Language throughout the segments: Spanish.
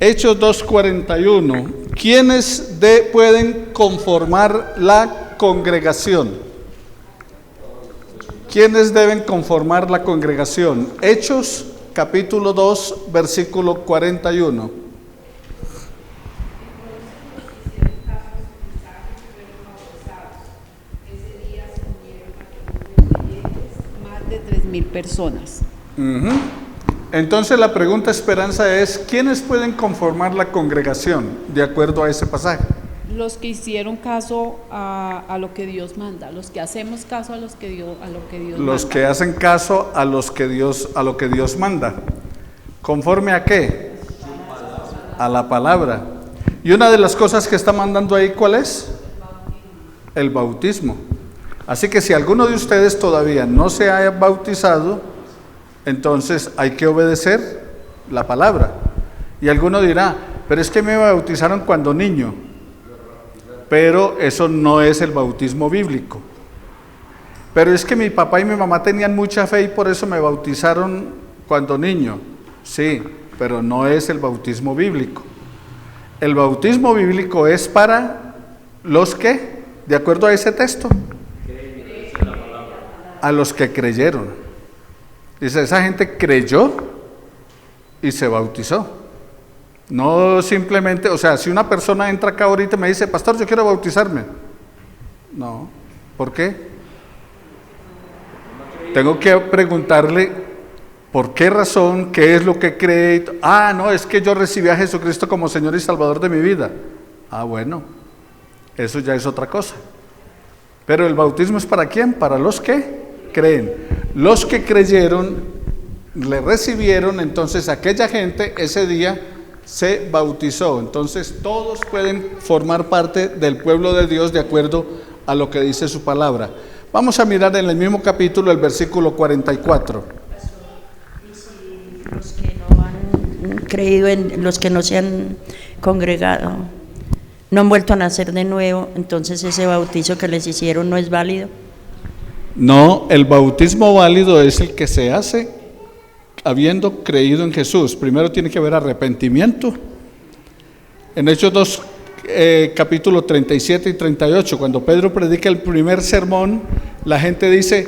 Hechos 2:41. ¿Quiénes pueden conformar la congregación? ¿Quiénes deben conformar la congregación? Hechos capítulo 2, versículo 41. Más de 3.000 personas. Entonces la pregunta Esperanza es, ¿quiénes pueden conformar la congregación de acuerdo a ese pasaje? Los que hicieron caso a lo que Dios manda, los que hacemos caso a lo que Dios Los manda. que hacen caso a lo que Dios manda. ¿Conforme a qué? A la palabra. Y una de las cosas que está mandando ahí, ¿cuál es? El bautismo. Así que si alguno de ustedes todavía no se ha bautizado, entonces hay que obedecer la palabra. Y alguno dirá, pero es que me bautizaron cuando niño. Pero eso no es el bautismo bíblico. Pero es que mi papá y mi mamá tenían mucha fe y por eso me bautizaron cuando niño. Sí, pero no es el bautismo bíblico. El bautismo bíblico es para los que, de acuerdo a ese texto, a los que creyeron. Dice, esa gente creyó y se bautizó. No simplemente, o sea, si una persona entra acá ahorita y me dice, pastor, yo quiero bautizarme. No, ¿por qué? Tengo que preguntarle por qué razón, qué es lo que cree. No, es que yo recibí a Jesucristo como Señor y Salvador de mi vida. Bueno, eso ya es otra cosa. Pero el bautismo es ¿para quién? Para los que creen. Los que creyeron, le recibieron, entonces aquella gente ese día se bautizó. Entonces todos pueden formar parte del pueblo de Dios de acuerdo a lo que dice su palabra. Vamos a mirar en el mismo capítulo el versículo 44. Y si los que no han creído, los que no se han congregado, no han vuelto a nacer de nuevo, entonces ese bautizo que les hicieron no es válido. No, el bautismo válido es el que se hace habiendo creído en Jesús. Primero tiene que haber arrepentimiento. En Hechos 2, capítulo 37 y 38, cuando Pedro predica el primer sermón, la gente dice,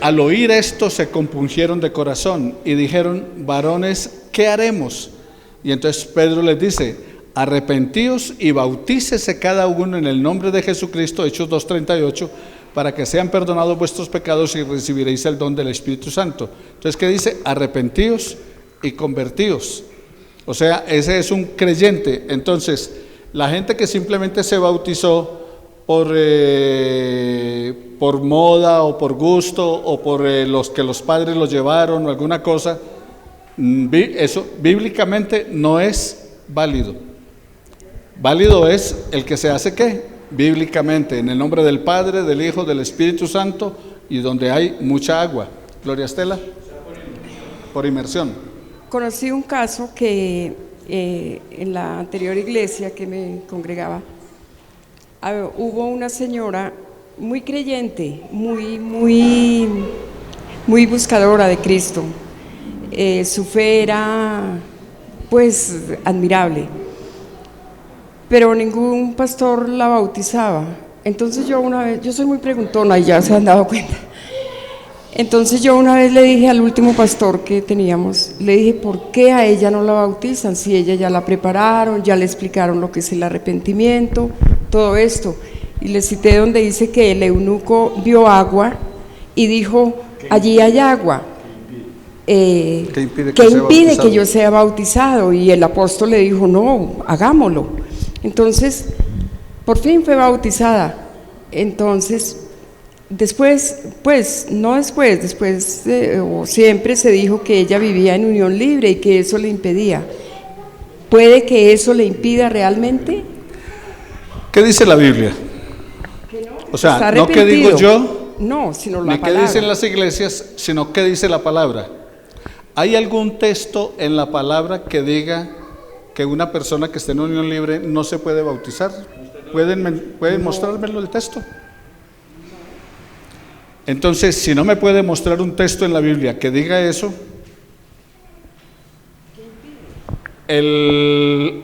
al oír esto se compungieron de corazón y dijeron, varones, ¿qué haremos? Y entonces Pedro les dice, arrepentíos y bautícese cada uno en el nombre de Jesucristo, Hechos 2:38, para que sean perdonados vuestros pecados y recibiréis el don del Espíritu Santo. Entonces, ¿qué dice? Arrepentíos y convertíos. O sea, ese es un creyente. Entonces, la gente que simplemente se bautizó por moda o por gusto o por los que los padres los llevaron o alguna cosa, eso bíblicamente no es válido. Válido es el que se hace ¿qué? Bíblicamente, en el nombre del Padre, del Hijo, del Espíritu Santo y donde hay mucha agua. Gloria Estela. Por inmersión. Conocí un caso que en la anterior iglesia que me congregaba, hubo una señora muy creyente, muy buscadora de Cristo. Su fe era pues admirable, pero ningún pastor la bautizaba. Entonces yo una vez, yo soy muy preguntona y ya se han dado cuenta. Entonces yo una vez le dije al último pastor que teníamos, le dije, ¿por qué a ella no la bautizan? Si ella ya la prepararon, ya le explicaron lo que es el arrepentimiento, todo esto. Y le cité donde dice que el eunuco vio agua y dijo, allí hay agua. ¿Qué impide que yo sea bautizado? Y el apóstol le dijo, no, hagámoslo. Entonces, por fin fue bautizada. Entonces, después, o siempre se dijo que ella vivía en unión libre y que eso le impedía. ¿Puede que eso le impida realmente? ¿Qué dice la Biblia? O sea, no que digo yo, no, sino la ni palabra. qué dicen las iglesias, sino qué dice la palabra. ¿Hay algún texto en la palabra que diga que una persona que esté en unión libre no se puede bautizar? ¿Pueden mostrármelo el texto? Entonces, si no me puede mostrar un texto en la Biblia que diga eso,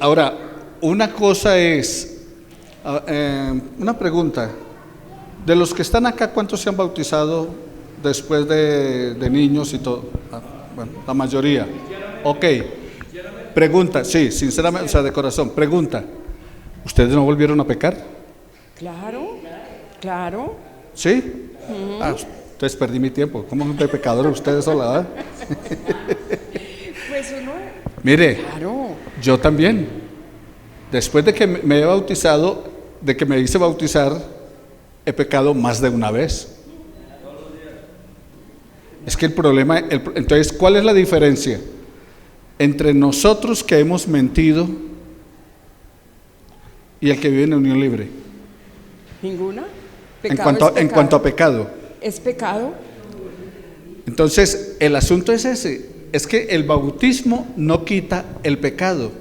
Ahora, una cosa es, una pregunta, de los que están acá, ¿cuántos se han bautizado después de niños y todo? Bueno, la mayoría. Ok. Pregunta, sí, sinceramente, o sea, de corazón, pregunta, ¿ustedes no volvieron a pecar? Claro, claro. ¿Sí? Entonces perdí mi tiempo. ¿Cómo son de pecadores ustedes sola? ¿Verdad? Pues uno, Mire, claro. yo también. Después de que me he bautizado, de que me hice bautizar, he pecado más de una vez. Es que el problema, entonces, ¿cuál es la diferencia entre nosotros que hemos mentido y el que vive en unión libre? Ninguna. En Pecado es pecado. cuanto a pecado. Es pecado. Entonces, el asunto es ese, es que el bautismo no quita el pecado.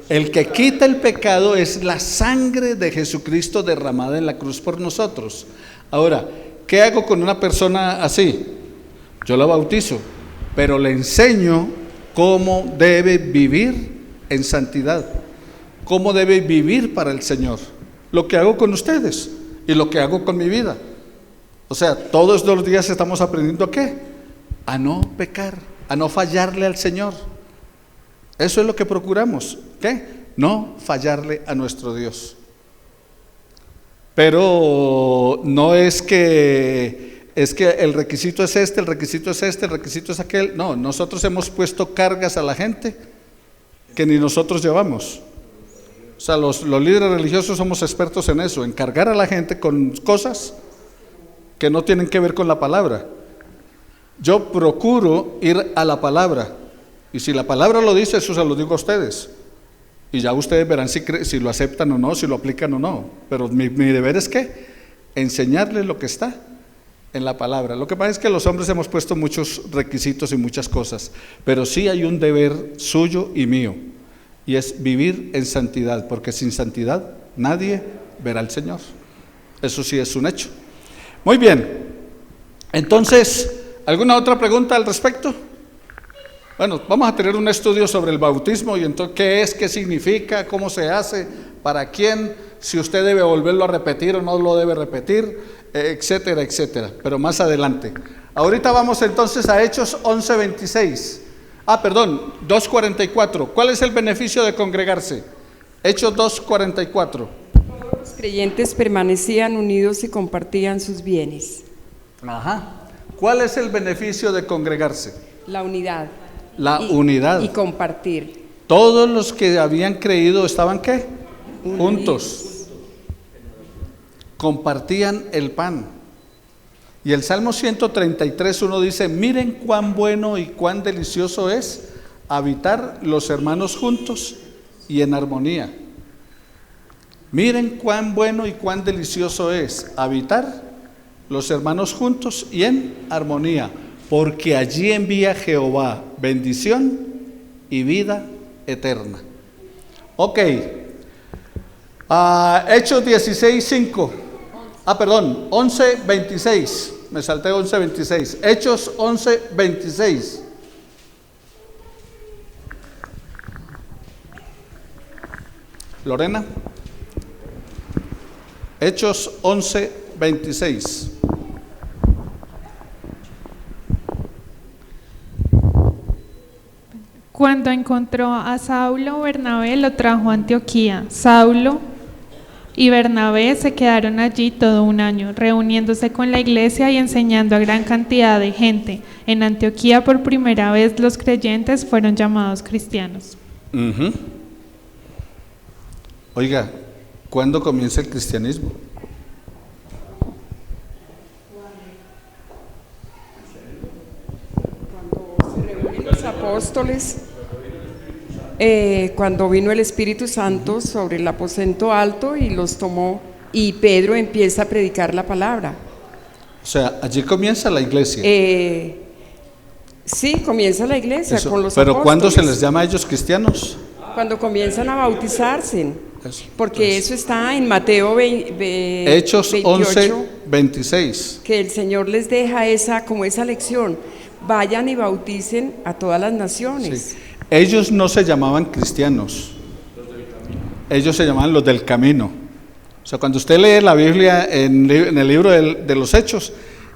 El que quita el pecado es la sangre de Jesucristo derramada en la cruz por nosotros. Ahora, ¿qué hago con una persona así? Yo la bautizo, pero le enseño cómo debe vivir en santidad, cómo debe vivir para el Señor. Lo que hago con ustedes y lo que hago con mi vida. O sea, todos los días estamos aprendiendo ¿a qué? A no pecar, a no fallarle al Señor. Eso es lo que procuramos, ¿qué? No fallarle a nuestro Dios. Pero no es que el requisito es este, el requisito es este, el requisito es aquel. No, nosotros hemos puesto cargas a la gente que ni nosotros llevamos. O sea, los líderes religiosos somos expertos en eso, en cargar a la gente con cosas que no tienen que ver con la palabra. Yo procuro ir a la palabra, y si la palabra lo dice, eso se lo digo a ustedes, y ya ustedes verán si lo aceptan o no, si lo aplican o no, pero mi deber es ¿qué? Enseñarles lo que está en la palabra. Lo que pasa es que los hombres hemos puesto muchos requisitos y muchas cosas, pero sí hay un deber suyo y mío, y es vivir en santidad, porque sin santidad nadie verá al Señor. Eso sí es un hecho. Muy bien, entonces, ¿alguna otra pregunta al respecto? Bueno, vamos a tener un estudio sobre el bautismo y entonces qué es, qué significa, cómo se hace, para quién, si usted debe volverlo a repetir o no lo debe repetir, etcétera, etcétera, pero más adelante. Ahorita vamos entonces a Hechos 11:26. 2:44. ¿Cuál es el beneficio de congregarse? Hechos 2:44. Los creyentes permanecían unidos y compartían sus bienes. Ajá. ¿Cuál es el beneficio de congregarse? La unidad. Unidad. Y compartir. Todos los que habían creído estaban ¿qué? Juntos. Compartían el pan. Y el Salmo 133:1 dice: miren cuán bueno y cuán delicioso es habitar los hermanos juntos y en armonía. Miren cuán bueno y cuán delicioso es habitar los hermanos juntos y en armonía, porque allí envía Jehová bendición y vida eterna. Ok. Hechos 16:5. 11:26. Me salté 11:26. Hechos 11:26. Lorena. Hechos 11:26. Cuando encontró a Saulo, Bernabé lo trajo a Antioquía. Saulo y Bernabé se quedaron allí todo un año, reuniéndose con la iglesia y enseñando a gran cantidad de gente. En Antioquía por primera vez los creyentes fueron llamados cristianos. Oiga, ¿cuándo comienza el cristianismo? Cuando se reúnen los apóstoles, cuando vino el Espíritu Santo sobre el aposento alto y los tomó, y Pedro empieza a predicar la palabra. O sea, allí comienza la iglesia. Sí, comienza la iglesia Eso, con los pero apóstoles. ¿cuándo se les llama a ellos cristianos? Cuando comienzan a bautizarse, Eso, porque entonces, eso está en Mateo Hechos 28, 11:26. que el Señor les deja esa lección: vayan y bauticen a todas las naciones. Sí. ellos no se llamaban cristianos, ellos se llamaban los del camino. O sea, cuando usted lee la Biblia en el libro de los Hechos,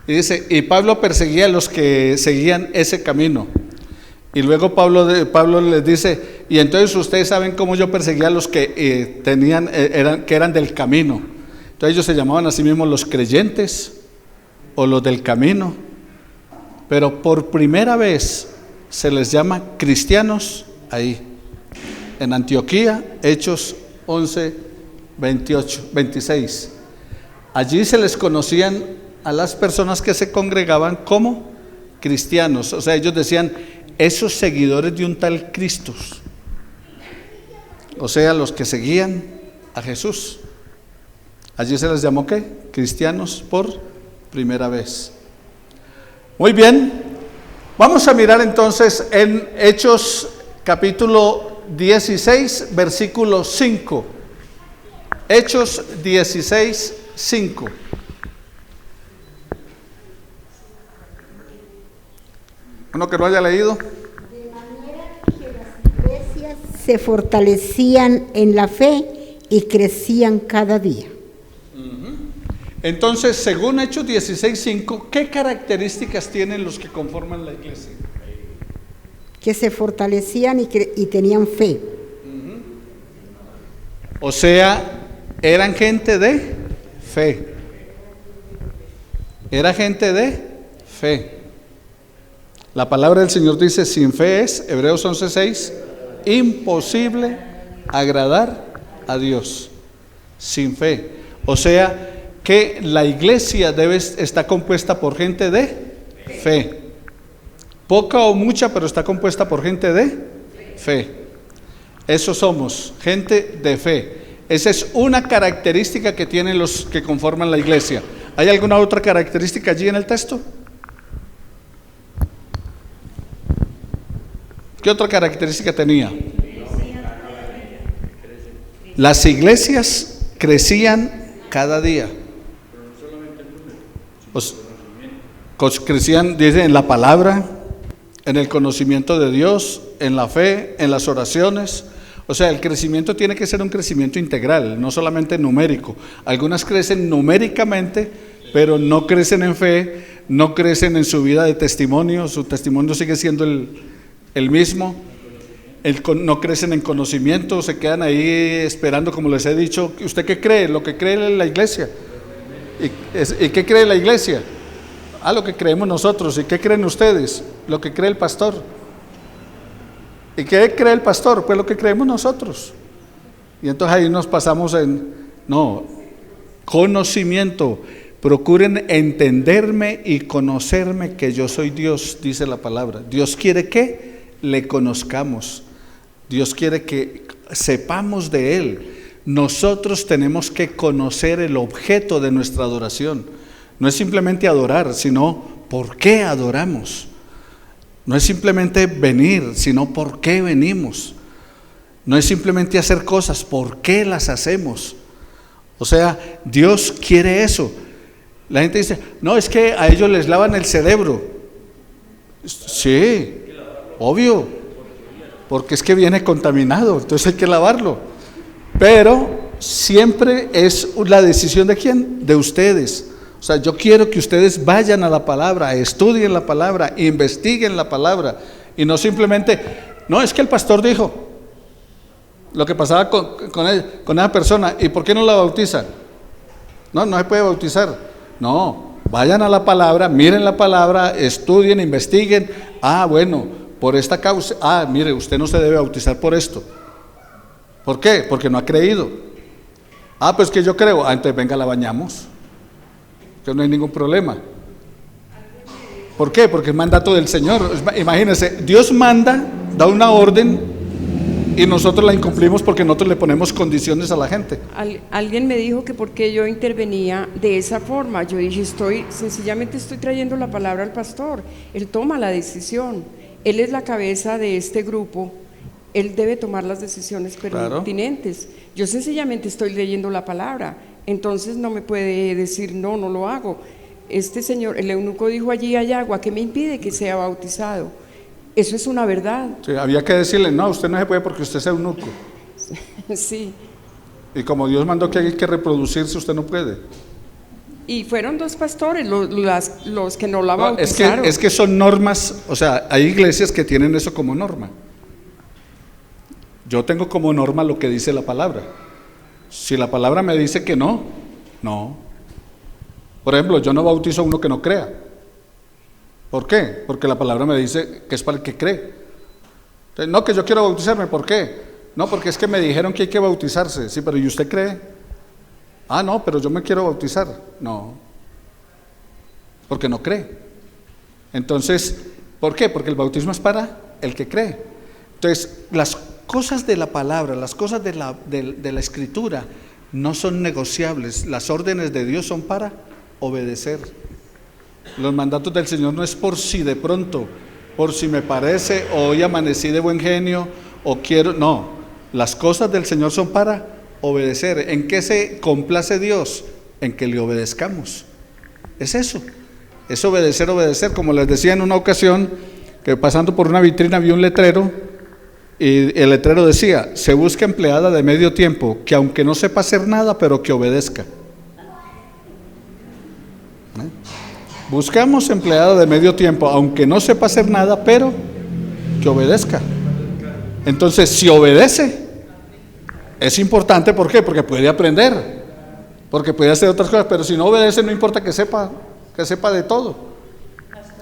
y dice, y Pablo perseguía a los que seguían ese camino. Y luego Pablo les dice, y entonces ustedes saben cómo yo perseguía a los que eran del camino. Entonces ellos se llamaban a sí mismos los creyentes o los del camino. Pero por primera vez se les llama cristianos ahí, en Antioquía, Hechos 11, 26. Allí se les conocían a las personas que se congregaban como cristianos. O sea, ellos decían, esos seguidores de un tal Cristo. O sea, los que seguían a Jesús. Allí se les llamó ¿qué? Cristianos por primera vez. Muy bien, vamos a mirar entonces en Hechos capítulo 16, versículo 5. Hechos 16, 5. ¿Uno que no haya leído? De manera que las iglesias se fortalecían en la fe y crecían cada día. Entonces, según Hechos 16:5, ¿qué características tienen los que conforman la iglesia? Que se fortalecían y tenían fe. O sea, eran gente de fe. Era gente de fe. La palabra del Señor dice, sin fe es, Hebreos 11:6, imposible agradar a Dios. Sin fe. O sea, que la iglesia está compuesta por gente de fe. Poca o mucha, pero está compuesta por gente de fe. Eso somos, gente de fe. Esa es una característica que tienen los que conforman la iglesia. ¿Hay alguna otra característica allí en el texto? ¿Qué otra característica tenía? Las iglesias crecían cada día. Crecían, dice, en la palabra, en el conocimiento de Dios, en la fe, en las oraciones. O sea, el crecimiento tiene que ser un crecimiento integral, no solamente numérico. Algunas crecen numéricamente, pero no crecen en fe, no crecen en su vida de testimonio, su testimonio sigue siendo el mismo. No crecen en conocimiento, se quedan ahí esperando, como les he dicho. ¿Usted qué cree? Lo que cree la iglesia. ¿Y qué cree la iglesia? Lo que creemos nosotros. ¿Y qué creen ustedes? Lo que cree el pastor. ¿Y qué cree el pastor? Pues lo que creemos nosotros. Y entonces ahí nos pasamos conocimiento. Procuren entenderme y conocerme que yo soy Dios, dice la palabra. Dios quiere que le conozcamos. Dios quiere que sepamos de Él. Nosotros tenemos que conocer el objeto de nuestra adoración. No es simplemente adorar, sino por qué adoramos. No es simplemente venir, sino por qué venimos. No es simplemente hacer cosas, por qué las hacemos. O sea, Dios quiere eso. La gente dice, no, es que a ellos les lavan el cerebro. Sí, obvio, porque es que viene contaminado, entonces hay que lavarlo. Pero siempre es la decisión de ¿quién? De ustedes. O sea, yo quiero que ustedes vayan a la palabra, estudien la palabra, investiguen la palabra, y no simplemente, no, es que el pastor dijo. Lo que pasaba con esa persona, ¿y por qué no la bautizan? No se puede bautizar. No, vayan a la palabra, miren la palabra, estudien, investiguen. Bueno, por esta causa, mire, usted no se debe bautizar por esto. ¿Por qué? Porque no ha creído. Pues que yo creo. Entonces venga, la bañamos. Que no hay ningún problema. ¿Por qué? Porque es mandato del Señor. Imagínense, Dios manda, da una orden y nosotros la incumplimos porque nosotros le ponemos condiciones a la gente. Alguien me dijo que por qué yo intervenía de esa forma. Yo dije, sencillamente estoy trayendo la palabra al pastor. Él toma la decisión. Él es la cabeza de este grupo. Él debe tomar las decisiones pertinentes. Claro. Yo sencillamente estoy leyendo la palabra. Entonces no me puede decir, no lo hago. Este señor, el eunuco dijo, allí hay agua, ¿qué me impide que sea bautizado? Eso es una verdad. Sí, había que decirle, no, usted no se puede porque usted es eunuco. Sí. Y como Dios mandó que hay que reproducirse, usted no puede. Y fueron 2 pastores los que no la No, bautizaron. es que son normas, o sea, hay iglesias que tienen eso como norma. Yo tengo como norma lo que dice la palabra. Si la palabra me dice que no, no. Por ejemplo, yo no bautizo a uno que no crea. ¿Por qué? Porque la palabra me dice que es para el que cree. Entonces, no, que yo quiero bautizarme, ¿por qué? No, porque es que me dijeron que hay que bautizarse. Sí, pero ¿y usted cree? Ah, no, pero yo me quiero bautizar. No, porque no cree. Entonces, ¿por qué? Porque el bautismo es para el que cree. Entonces, las cosas de la palabra, las cosas de la escritura no son negociables. Las órdenes de Dios son para obedecer. Los mandatos del Señor no es por si de pronto, por si me parece, o hoy amanecí de buen genio, o quiero, no. Las cosas del Señor son para obedecer. ¿En qué se complace Dios? En que le obedezcamos. Es eso, es obedecer, obedecer. Como les decía en una ocasión, que pasando por una vitrina vi un letrero, y el letrero decía, se busca empleada de medio tiempo, que aunque no sepa hacer nada, pero que obedezca. Buscamos empleada de medio tiempo, aunque no sepa hacer nada, pero que obedezca. Entonces, si obedece, es importante. ¿Por qué? Porque puede aprender, porque puede hacer otras cosas, pero si no obedece, no importa que sepa de todo.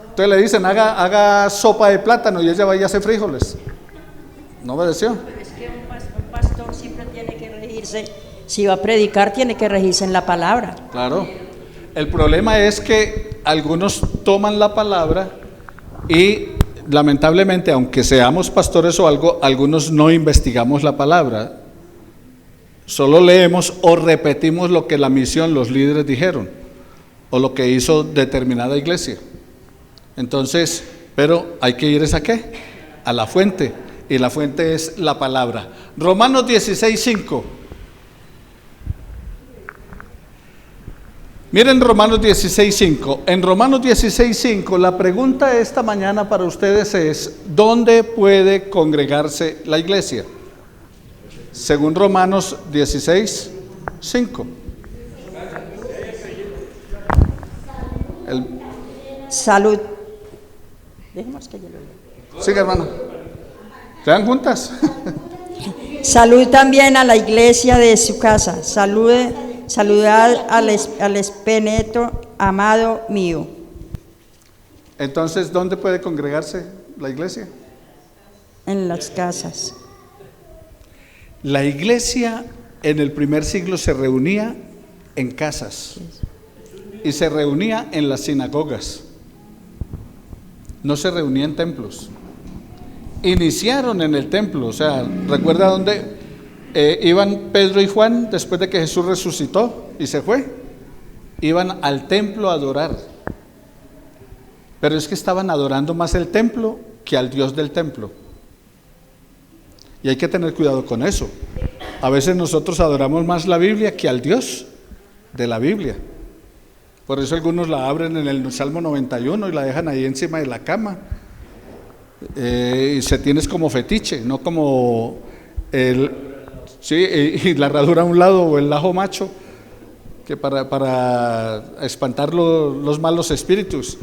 Entonces le dicen, haga sopa de plátano, y ella va y hace frijoles. No obedeció. Pero es que un pastor siempre tiene que regirse, si va a predicar, tiene que regirse en la palabra. Claro. El problema es que algunos toman la palabra y lamentablemente, aunque seamos pastores o algo, algunos no investigamos la palabra. Solo leemos o repetimos lo que la misión, los líderes dijeron, o lo que hizo determinada iglesia. Entonces, pero hay que ir ¿a qué? A la fuente, y la fuente es la palabra. Romanos 16:5. Miren Romanos 16:5. En Romanos 16:5 la pregunta esta mañana para ustedes es: ¿dónde puede congregarse la iglesia? Según Romanos 16:5. Salud. Dejemos que yo lo lea. Sigue, hermano. ¿Quedan juntas? Salud también a la iglesia de su casa. Saludad al espeneto amado mío. Entonces, ¿dónde puede congregarse la iglesia? En las casas. La iglesia en el primer siglo se reunía en casas y se reunía en las sinagogas. No se reunía en templos. Iniciaron en el templo, o sea, ¿recuerda dónde iban Pedro y Juan después de que Jesús resucitó y se fue? Iban al templo a adorar. Pero es que estaban adorando más el templo que al Dios del templo. Y hay que tener cuidado con eso. A veces nosotros adoramos más la Biblia que al Dios de la Biblia. Por eso algunos la abren en el Salmo 91 y la dejan ahí encima de la cama. Y se tienes como fetiche, no como y la herradura a un lado o el ajo macho, que para espantar los malos espíritus.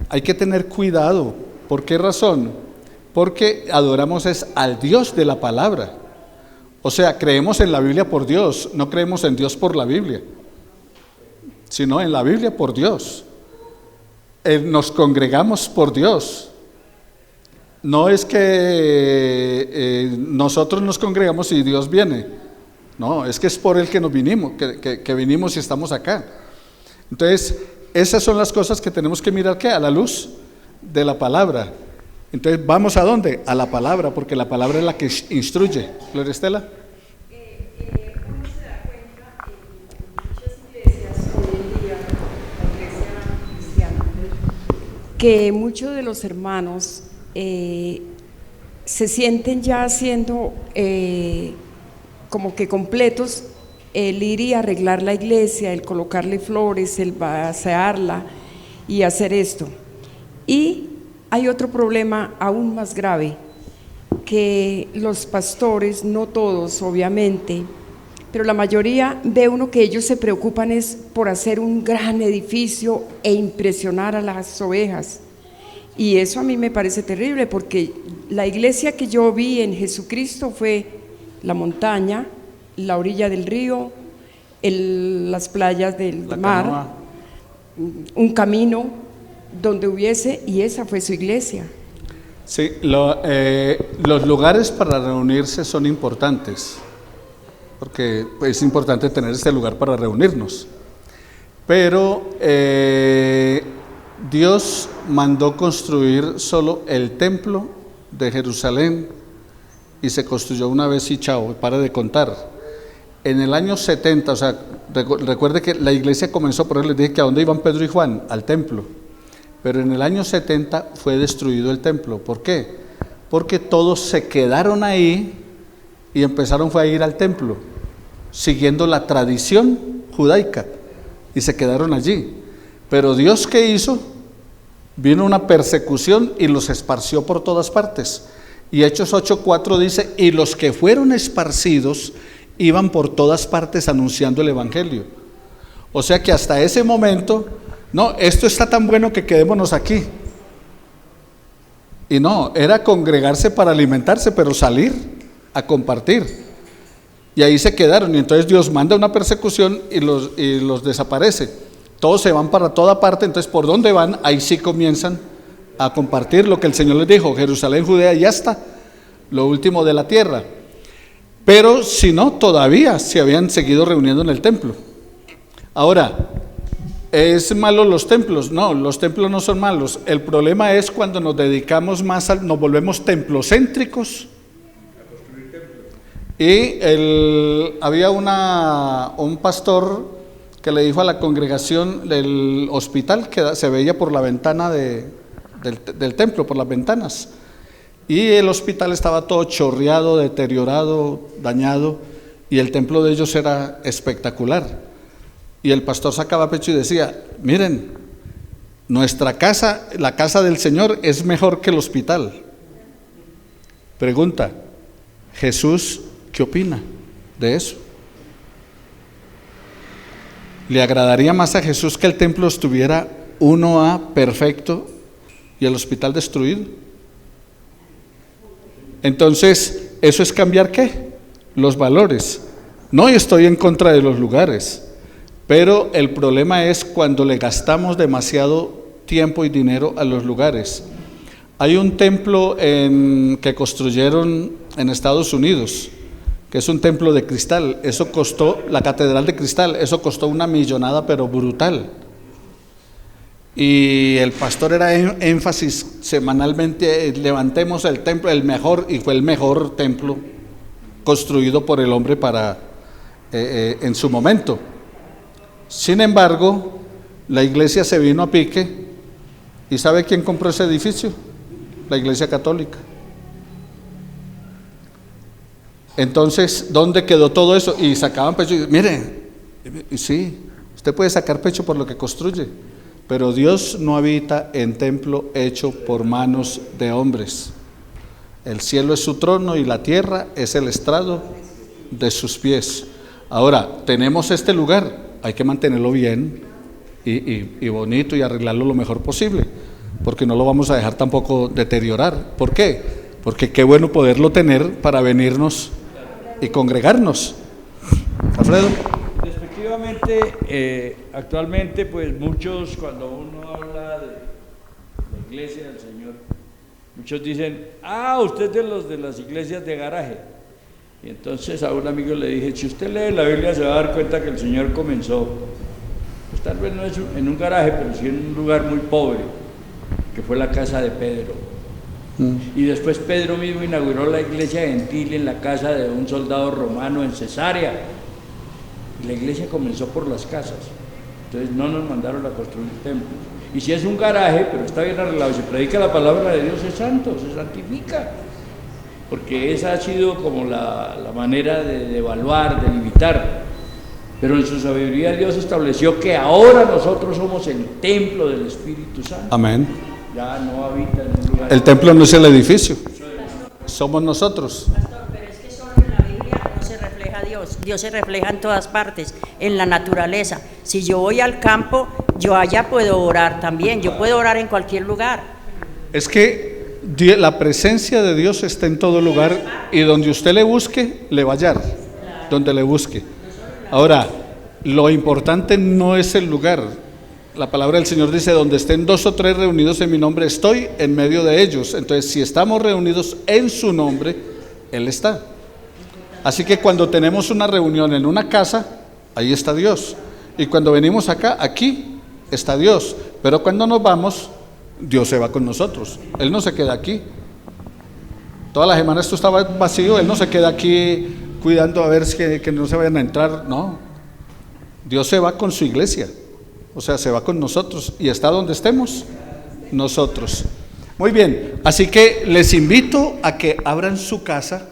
Hay que tener cuidado. ¿Por qué razón? Porque adoramos es al Dios de la palabra. O sea, creemos en la Biblia por Dios, no creemos en Dios por la Biblia, sino en la Biblia por Dios. Nos congregamos por Dios. No es que nosotros nos congregamos y Dios viene. No, es que es por Él que nos vinimos, que vinimos y estamos acá. Entonces, esas son las cosas que tenemos que mirar, ¿qué? A la luz de la palabra. Entonces, ¿vamos a dónde? A la palabra, porque la palabra es la que instruye. Gloria Estela. Uno se da cuenta en muchas iglesias hoy en día, la iglesia cristiana, que muchos de los hermanos se sienten ya siendo como que completos, el ir y arreglar la iglesia, el colocarle flores, el vaciarla y hacer esto. Y hay otro problema aún más grave, que los pastores, no todos obviamente, pero la mayoría, ve uno que ellos se preocupan es por hacer un gran edificio e impresionar a las ovejas. Y eso a mí me parece terrible, porque la iglesia que yo vi en Jesucristo fue la montaña, la orilla del río, las playas del mar, canoa. un camino donde hubiese, y esa fue su iglesia. Sí, los lugares para reunirse son importantes, porque es importante tener este lugar para reunirnos. Pero Dios mandó construir solo el templo de Jerusalén y se construyó una vez y chao, para de contar. En el año 70, o sea, recuerde que la iglesia comenzó, por eso les dije que a dónde iban Pedro y Juan, al templo. Pero en el año 70 fue destruido el templo. ¿Por qué? Porque todos se quedaron ahí y empezaron fue a ir al templo, siguiendo la tradición judaica, y se quedaron allí. Pero Dios, ¿qué hizo? Vino una persecución y los esparció por todas partes. Y Hechos 8:4 dice, y los que fueron esparcidos iban por todas partes anunciando el evangelio. O sea que hasta ese momento, no, esto está tan bueno que quedémonos aquí. Y no, era congregarse para alimentarse, pero salir a compartir. Y ahí se quedaron, y entonces Dios manda una persecución y los desaparece. Todos se van para toda parte, entonces ¿por dónde van? Ahí sí comienzan a compartir lo que el Señor les dijo: Jerusalén, Judea, ya está, lo último de la tierra. Pero si no, todavía se habían seguido reuniendo en el templo. Ahora, ¿es malo los templos? No, los templos no son malos. El problema es cuando nos dedicamos más nos volvemos templocéntricos. Y había un pastor que le dijo a la congregación del hospital, que se veía por la ventana del templo, por las ventanas, y el hospital estaba todo chorreado, deteriorado, dañado, y el templo de ellos era espectacular. Y el pastor sacaba pecho y decía: miren, nuestra casa, la casa del Señor, es mejor que el hospital. Pregunta: ¿Jesús qué opina de eso? ¿Le agradaría más a Jesús que el templo estuviera 1A perfecto y el hospital destruido? Entonces, ¿eso es cambiar qué? Los valores. No estoy en contra de los lugares, pero el problema es cuando le gastamos demasiado tiempo y dinero a los lugares. Hay un templo que construyeron en Estados Unidos, que es un templo de cristal. Eso costó, la catedral de cristal, eso costó una millonada, pero brutal. Y el pastor era énfasis semanalmente: levantemos el templo, el mejor, y fue el mejor templo construido por el hombre en su momento. Sin embargo, la iglesia se vino a pique, y ¿sabe quién compró ese edificio? La Iglesia Católica. Entonces, ¿dónde quedó todo eso? Y sacaban pecho y mire, sí, usted puede sacar pecho por lo que construye, pero Dios no habita en templo hecho por manos de hombres. El cielo es su trono y la tierra es el estrado de sus pies. Ahora, tenemos este lugar, hay que mantenerlo bien y bonito y arreglarlo lo mejor posible, porque no lo vamos a dejar tampoco deteriorar. ¿Por qué? Porque qué bueno poderlo tener para venirnos y congregarnos. Alfredo. Respectivamente, actualmente pues muchos, cuando uno habla de la iglesia del Señor, muchos dicen: usted es de los de las iglesias de garaje. Y entonces a un amigo le dije: si usted lee la Biblia se va a dar cuenta que el Señor comenzó, pues tal vez no es en un garaje, pero sí en un lugar muy pobre, que fue la casa de Pedro. Y después Pedro mismo inauguró la iglesia gentil en la casa de un soldado romano en Cesarea. Y la iglesia comenzó por las casas. Entonces no nos mandaron a construir templos. Y si es un garaje, pero está bien arreglado, si predica la palabra de Dios, es santo, se santifica. Porque esa ha sido como la manera de evaluar, de limitar. Pero en su sabiduría Dios estableció que ahora nosotros somos el templo del Espíritu Santo. Amén. ya no habita en un lugar. El templo no es el edificio, somos nosotros. Pastor, pero es que solo en la Biblia no se refleja Dios. Dios se refleja en todas partes, en la naturaleza. Si yo voy al campo, yo allá puedo orar también. Yo puedo orar en cualquier lugar. Es que la presencia de Dios está en todo lugar y donde usted le busque, le va a hallar. Donde le busque. Ahora, lo importante no es el lugar. La palabra del Señor dice, donde estén 2 o 3 reunidos en mi nombre, estoy en medio de ellos. Entonces, si estamos reunidos en su nombre, Él está. Así que cuando tenemos una reunión en una casa, ahí está Dios. Y cuando venimos acá, aquí está Dios. Pero cuando nos vamos, Dios se va con nosotros. Él no se queda aquí. Toda la semana esto estaba vacío, Él no se queda aquí cuidando a ver que no se vayan a entrar. No, Dios se va con su iglesia. O sea, se va con nosotros y está donde estemos nosotros. Muy bien, así que les invito a que abran su casa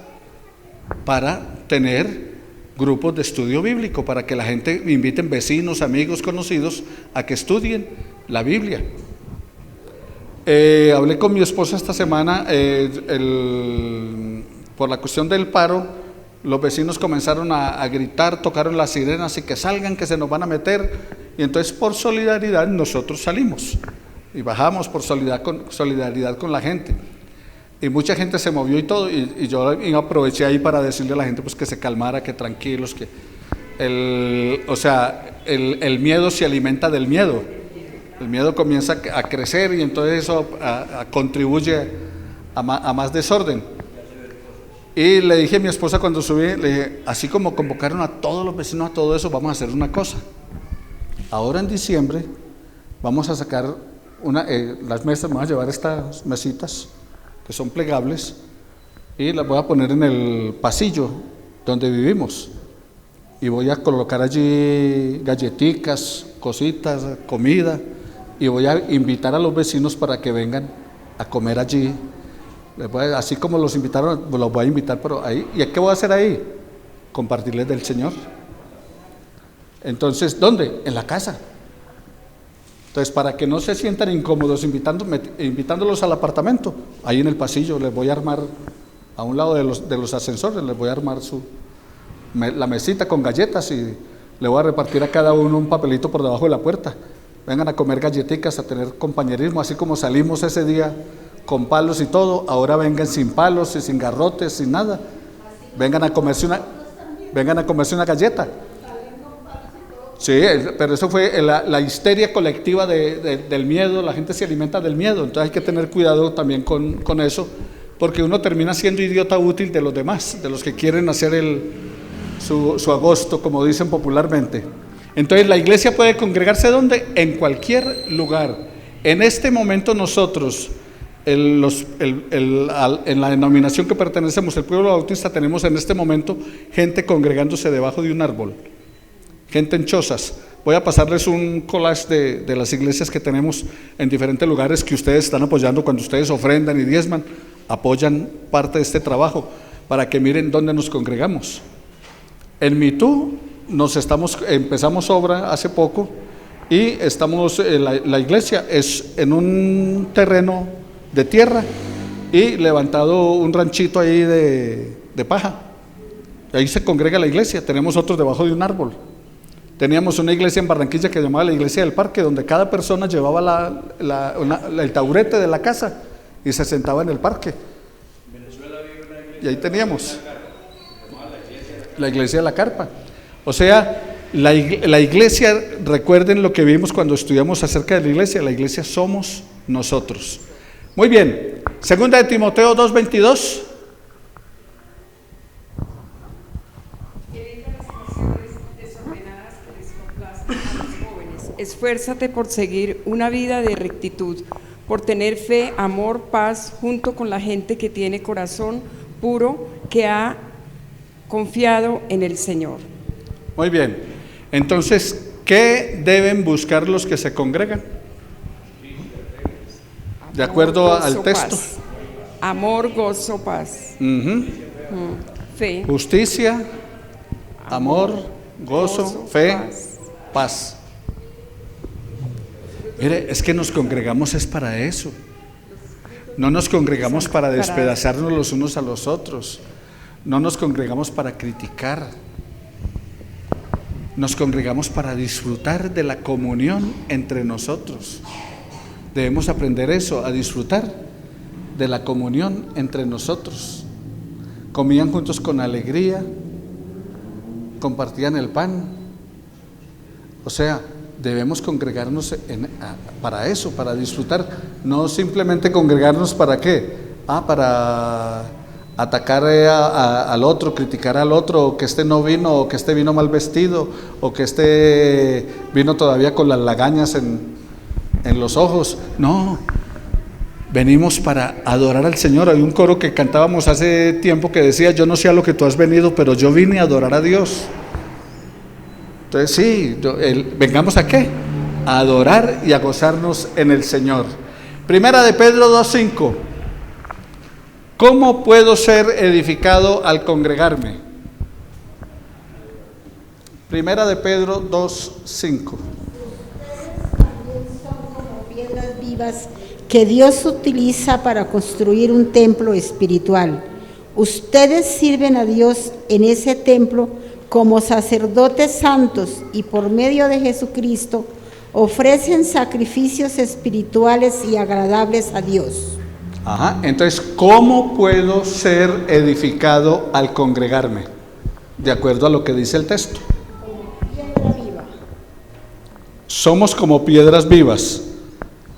para tener grupos de estudio bíblico, para que la gente inviten vecinos, amigos, conocidos a que estudien la Biblia. Hablé con mi esposa esta semana por la cuestión del paro. Los vecinos comenzaron a gritar, tocaron las sirenas y que salgan, que se nos van a meter. Y entonces por solidaridad nosotros salimos y bajamos por solidaridad con la gente. Y mucha gente se movió y todo, y yo aproveché ahí para decirle a la gente pues que se calmara, que tranquilos, que el miedo se alimenta del miedo. El miedo comienza a crecer y entonces eso contribuye a más desorden. Y le dije a mi esposa cuando subí, le dije, así como convocaron a todos los vecinos a todo eso, vamos a hacer una cosa. Ahora en diciembre vamos a sacar las mesas, vamos a llevar estas mesitas que son plegables y las voy a poner en el pasillo donde vivimos. Y voy a colocar allí galletitas, cositas, comida, y voy a invitar a los vecinos para que vengan a comer allí. Así como los invitaron, los voy a invitar, pero ahí. ¿Y qué voy a hacer ahí? Compartirles del Señor. Entonces, ¿dónde? En la casa. Entonces, para que no se sientan incómodos invitándolos al apartamento, ahí en el pasillo les voy a armar, a un lado de los ascensores, les voy a armar la mesita con galletas y le voy a repartir a cada uno un papelito por debajo de la puerta. Vengan a comer galletitas, a tener compañerismo, así como salimos ese día con palos y todo, ahora vengan sin palos y sin garrotes, sin nada. Vengan a comerse una galleta. Sí, pero eso fue la histeria colectiva del miedo, la gente se alimenta del miedo, entonces hay que tener cuidado también con eso, porque uno termina siendo idiota útil de los demás, de los que quieren hacer su agosto, como dicen popularmente. Entonces la iglesia puede congregarse ¿dónde? En cualquier lugar. En este momento nosotros, en la denominación que pertenecemos, el pueblo bautista, tenemos en este momento gente congregándose debajo de un árbol, gente en chozas. Voy a pasarles un collage de las iglesias que tenemos en diferentes lugares que ustedes están apoyando cuando ustedes ofrendan y diezman, apoyan parte de este trabajo para que miren dónde nos congregamos. En Mitú empezamos obra hace poco y la iglesia es en un terreno de tierra y levantado un ranchito ahí de paja. Ahí se congrega la iglesia. Tenemos otros debajo de un árbol. Teníamos una iglesia en Barranquilla que se llamaba la iglesia del parque, donde cada persona llevaba el taburete de la casa y se sentaba en el parque. Y ahí teníamos la iglesia de la carpa. O sea, la iglesia, recuerden lo que vimos cuando estudiamos acerca de la iglesia somos nosotros. Muy bien, segunda de Timoteo 2:22. Desordenadas que les complazcan a los jóvenes. Esfuérzate por seguir una vida de rectitud, por tener fe, amor, paz, junto con la gente que tiene corazón puro, que ha confiado en el Señor. Muy bien, entonces, ¿qué deben buscar los que se congregan? De acuerdo al texto. Paz. Amor, gozo, paz. Fe. Justicia, amor, gozo, fe, paz. Mire, es que nos congregamos es para eso. No nos congregamos Exacto, para para- despedazarnos los unos a los otros. No nos congregamos para criticar. Nos congregamos para disfrutar de la comunión entre nosotros. Debemos aprender eso, a disfrutar de la comunión entre nosotros. Comían juntos con alegría, compartían el pan. O sea, debemos congregarnos para eso, para disfrutar, no simplemente congregarnos para qué, para atacar al otro, criticar al otro, o que este no vino, o que este vino mal vestido, o que este vino todavía con las lagañas en los ojos. No, venimos para adorar al Señor. Hay un coro que cantábamos hace tiempo que decía: yo no sé a lo que tú has venido, pero yo vine a adorar a Dios. Entonces sí, vengamos a qué, a adorar y a gozarnos en el Señor. Primera de Pedro 2:5. ¿Cómo puedo ser edificado al congregarme? Primera de Pedro 2:5. Piedras vivas que Dios utiliza para construir un templo espiritual. Ustedes sirven a Dios en ese templo como sacerdotes santos y por medio de Jesucristo ofrecen sacrificios espirituales y agradables a Dios. Entonces, ¿cómo puedo ser edificado al congregarme? De acuerdo a lo que dice el texto. Piedra viva. Somos como piedras vivas.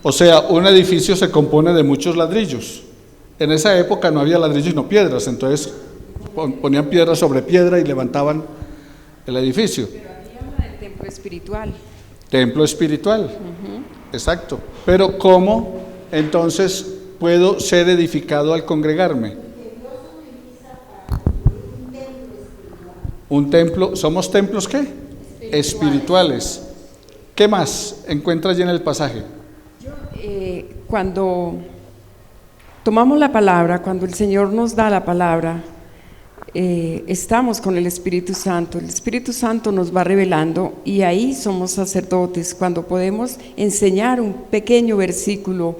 O sea, un edificio se compone de muchos ladrillos. En esa época no había ladrillos sino piedras, entonces ponían piedra sobre piedra y levantaban el edificio. Pero aquí habla del templo espiritual. Templo espiritual, exacto. Pero ¿cómo entonces puedo ser edificado al congregarme? Un templo, ¿somos templos qué? Espirituales. ¿Qué más encuentra allí en el pasaje? Cuando tomamos la palabra, cuando el Señor nos da la palabra, estamos con el Espíritu Santo. El Espíritu Santo nos va revelando y ahí somos sacerdotes, cuando podemos enseñar un pequeño versículo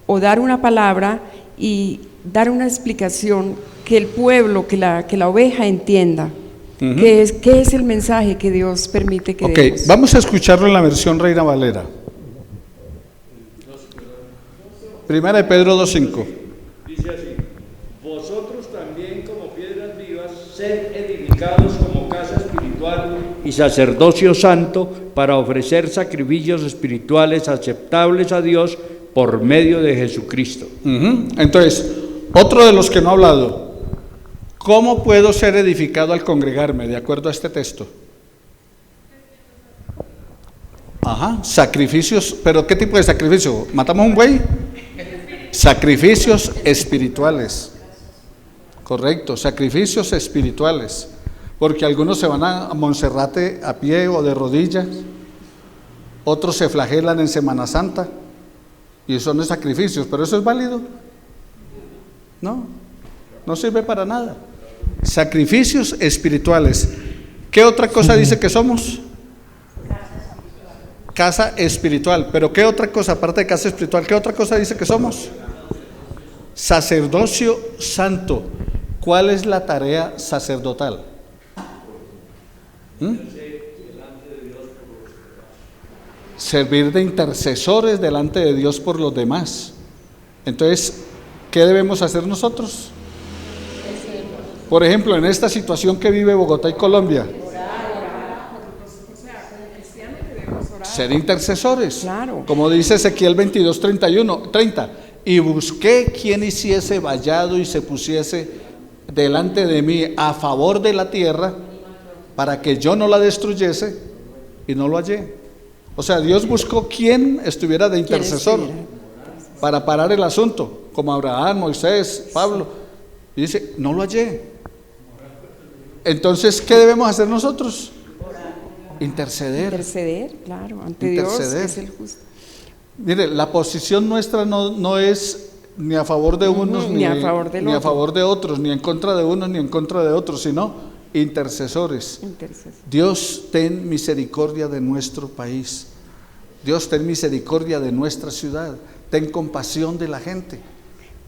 o dar una palabra y dar una explicación que el pueblo, que la oveja entienda. ¿Qué es el mensaje que Dios permite que demos? Vamos a escucharlo en la versión Reina Valera. Primera de Pedro 2:5. Dice así: vosotros también como piedras vivas, sed edificados como casa espiritual y sacerdocio santo para ofrecer sacrificios espirituales aceptables a Dios por medio de Jesucristo. Entonces, otro de los que no ha hablado, ¿cómo puedo ser edificado al congregarme? De acuerdo a este texto. Sacrificios, pero ¿qué tipo de sacrificio? ¿Matamos un buey? Sacrificios espirituales. Correcto, sacrificios espirituales. Porque algunos se van a Monserrate a pie o de rodillas, otros se flagelan en Semana Santa y son de sacrificios, pero ¿eso es válido? No sirve para nada. Sacrificios espirituales. ¿Qué otra cosa dice que somos? Casa espiritual. Pero ¿qué otra cosa, aparte de casa espiritual, qué otra cosa dice que somos? Sacerdocio santo. ¿Cuál es la tarea sacerdotal? Servir de intercesores delante de Dios por los demás. Entonces, ¿qué debemos hacer nosotros? Por ejemplo, en esta situación que vive Bogotá y Colombia, ser intercesores, Claro. como dice Ezequiel 22:30, y busqué quien hiciese vallado y se pusiese delante de mí a favor de la tierra para que yo no la destruyese, y no lo hallé. O sea, Dios buscó quien estuviera de intercesor para parar el asunto, como Abraham, Moisés, Pablo, y dice, no lo hallé. Entonces, ¿qué debemos hacer nosotros? Interceder. Interceder, claro, ante Interceder. Dios es el justo. Mire, la posición nuestra no es ni a favor de unos, Ni a favor del ni a otro. favor de otros, ni en contra de unos, ni en contra de otros, sino intercesores. Intercesor. Dios, ten misericordia de nuestro país. Dios, ten misericordia de nuestra ciudad. Ten compasión de la gente.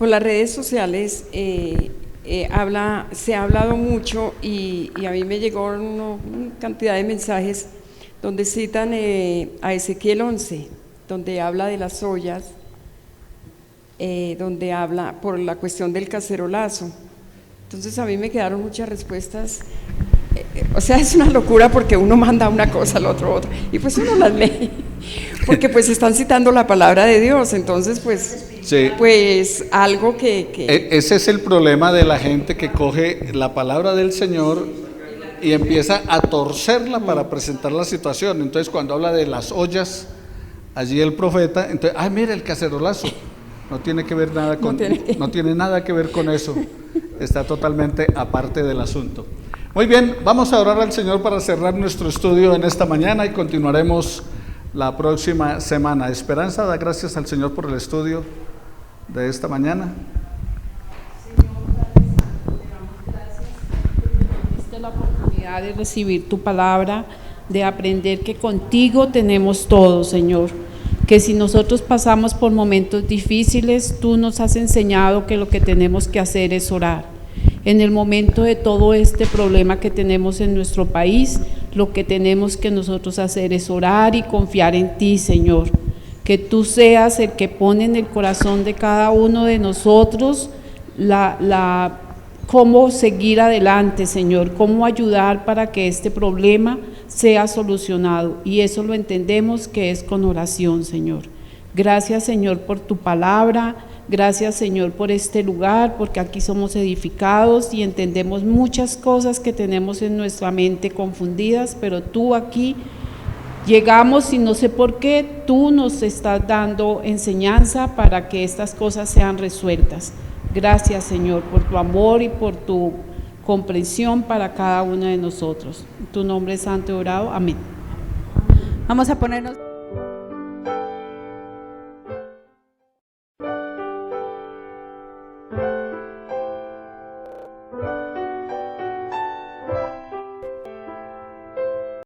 por las redes sociales se ha hablado mucho y a mí me llegó una cantidad de mensajes donde citan a Ezequiel 11, donde habla de las ollas, donde habla por la cuestión del cacerolazo. Entonces a mí me quedaron muchas respuestas. O sea, es una locura porque uno manda una cosa al otro otra y pues uno las lee porque pues están citando la palabra de Dios, entonces pues Sí. pues algo Ese es el problema de la gente que coge la palabra del Señor y empieza a torcerla para presentar la situación. Entonces cuando habla de las ollas, allí el profeta, entonces, ay, mira el cacerolazo, no tiene que ver nada con, no tiene nada que ver con eso, está totalmente aparte del asunto. Muy bien, vamos a orar al Señor para cerrar nuestro estudio en esta mañana y continuaremos la próxima semana. Esperanza, da gracias al Señor por el estudio de esta mañana. Diste la oportunidad de recibir tu palabra, de aprender que contigo tenemos todo, Señor. Que si nosotros pasamos por momentos difíciles, tú nos has enseñado que lo que tenemos que hacer es orar. En el momento de todo este problema que tenemos en nuestro país, lo que tenemos que nosotros hacer es orar y confiar en ti, Señor. Que tú seas el que pone en el corazón de cada uno de nosotros cómo seguir adelante, Señor, cómo ayudar para que este problema sea solucionado. Y eso lo entendemos que es con oración, Señor. Gracias, Señor, por tu palabra. Gracias, Señor, por este lugar, porque aquí somos edificados y entendemos muchas cosas que tenemos en nuestra mente confundidas, pero tú aquí llegamos y no sé por qué, tú nos estás dando enseñanza para que estas cosas sean resueltas. Gracias, Señor, por tu amor y por tu comprensión para cada uno de nosotros. En tu nombre santo he orado. Amén. Vamos a ponernos...